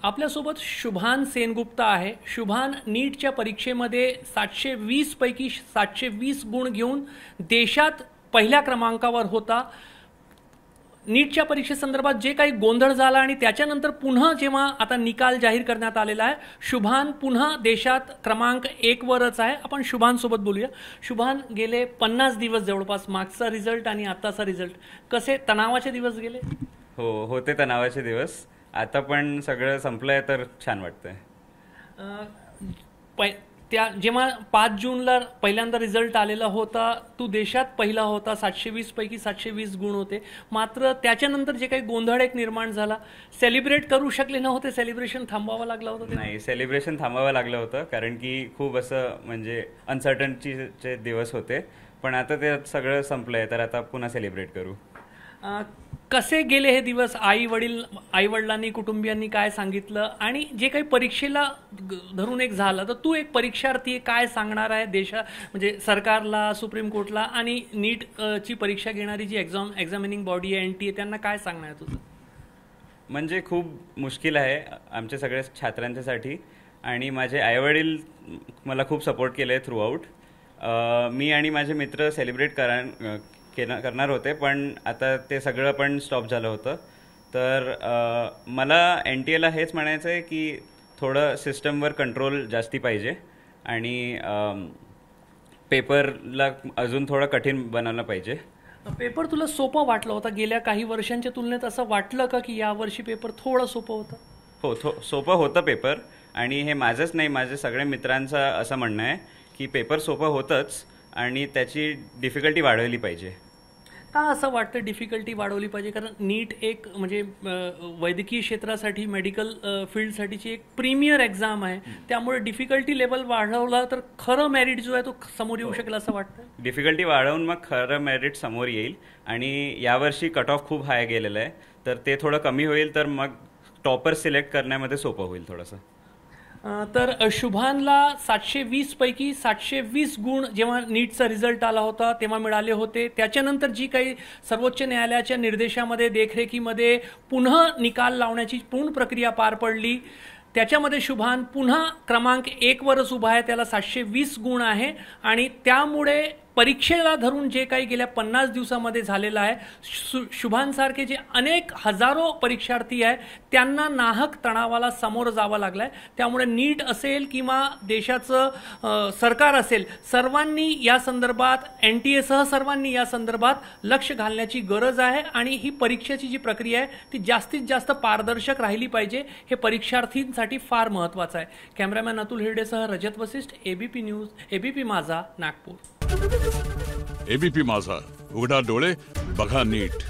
आपल्यासोबत शुभान सेनगुप्ता आहे। शुभान नीटच्या परीक्षेमध्ये 720 पैकी 720 गुण घेऊन देशात पहिल्या क्रमांकावर होता। नीटच्या परीक्षेसंदर्भात जे काही गोंधळ झाला आणि त्याच्यानंतर पुन्हा जेव्हा आता निकाल जाहीर करण्यात आलेला आहे, शुभान पुन्हा देशात क्रमांक 1 वरच आहे। आपण शुभान सोबत बोलूया। शुभान, गेले 50 दिवस जवळपास मागचा रिझल्ट आणि आताचा रिझल्ट, कसे तणावाचे दिवस गेले? होते तणावाचे दिवस। आता पण सगळं संपलंय तर छान वाटतंय। त्या जेव्हा 5 जूनला पहिल्यांदा रिझल्ट आलेला होता, तू देशात पहिला होता, 720 पैकी 720 गुण होते। मात्र त्याच्यानंतर जे काही गोंधळ एक निर्माण झाला, सेलिब्रेट करू शकले नव्हते, सेलिब्रेशन थांबवावं लागलं होतं? नाही, सेलिब्रेशन थांबवावं लागलं होतं कारण की खूप असं म्हणजे अनसर्टनटीचे दिवस होते। पण आता ते सगळं संपलंय तर आता पुन्हा सेलिब्रेट करू। कसे गेले हे दिवस? आई वडिलांनी, कुटुंबियांनी काय सांगितलं? आणि जे काही परीक्षेला धरून एक झालं, तर तू एक परीक्षार्थी काय सांगणार आहे म्हणजे सरकारला, सुप्रीम कोर्टला आणि नीट ची परीक्षा घेणारी जी एक्झामिनिंग बॉडी आहे, NTA, त्यांना काय सांगणार आहे तुझं? म्हणजे खूप मुश्किल आहे आमच्या सगळ्या छात्रांच्यासाठी आणि माझे आईवडील मला खूप सपोर्ट केले आहे थ्रूआउट। मी आणि माझे मित्र सेलिब्रेट करणार होते, पण आता ते सगळं पण स्टॉप झालं होतं। तर मला NTA ला हेच म्हणायचं आहे की थोडं सिस्टमवर कंट्रोल जास्ती पाहिजे आणि पेपरला अजून थोडं कठीण बनवलं पाहिजे। पेपर तुला सोपं वाटला होता गेल्या काही वर्षांच्या तुलनेत? असं वाटलं का की यावर्षी पेपर थोडं सोपं होतं? हो, सोपं होतं पेपर। आणि हे माझंच नाही, माझे सगळ्या मित्रांचं असं म्हणणं आहे की पेपर सोपं होतंच आणि त्याची डिफिकल्टी वाढवली पाहिजे। का असं वाटतं डिफिकल्टी वाढवली पाहिजे? कारण नीट एक म्हणजे वैद्यकीय क्षेत्रासाठी, मेडिकल फील्डसाठीची एक प्रीमियर एक्झाम आहे, त्यामुळे डिफिकल्टी लेवल वाढवला तर खरं मेरिट जो आहे तो समोर येऊ शकेल असं वाटतं? डिफिकल्टी वाढवून मग खरं मेरिट समोर येईल आणि यावर्षी कट ऑफ खूप हाय गेलेलं आहे, तर ते थोडं कमी होईल तर मग टॉपर सिलेक्ट करण्यामध्ये सोपं होईल थोडंसं। तर शुभानला 720 पैकी 720 गुण जेव्हा नीटचा रिझल्ट आला होता तेव्हा मिळाले होते। त्याच्यानंतर जी काही सर्वोच्च न्यायालयाच्या निर्देशामध्ये, देखरेखीमध्ये पुन्हा निकाल लावण्याची पूर्ण प्रक्रिया पार पडली, त्याच्यामध्ये शुभान पुन्हा क्रमांक 1 वरच उभा आहे। त्याला 720 गुण आहे आणि त्यामुळे परीक्षेला धरून जे काही गेल्या 50 दिवसामध्ये झालेलं आहे, शुभानसारखे जे अनेक हजारो परीक्षार्थी आहे त्यांना नाहक तणावाला सामोरं जावं लागलं आहे। त्यामुळे नीट असेल किंवा देशाचं सरकार असेल, सर्वांनी या संदर्भात, NTA सह सर्वांनी या संदर्भात लक्ष घालण्याची गरज आहे आणि ही परीक्षेची जी प्रक्रिया आहे ती जास्तीत जास्त पारदर्शक राहिली पाहिजे, हे परीक्षार्थींसाठी फार महत्त्वाचं आहे। कॅमेरामॅन अतुल हिरडेसह रजत वसिष्ठ, ABP न्यूज, ABP माझा, नागपूर। ABP माझा, उघडा डोळे बघा नीट।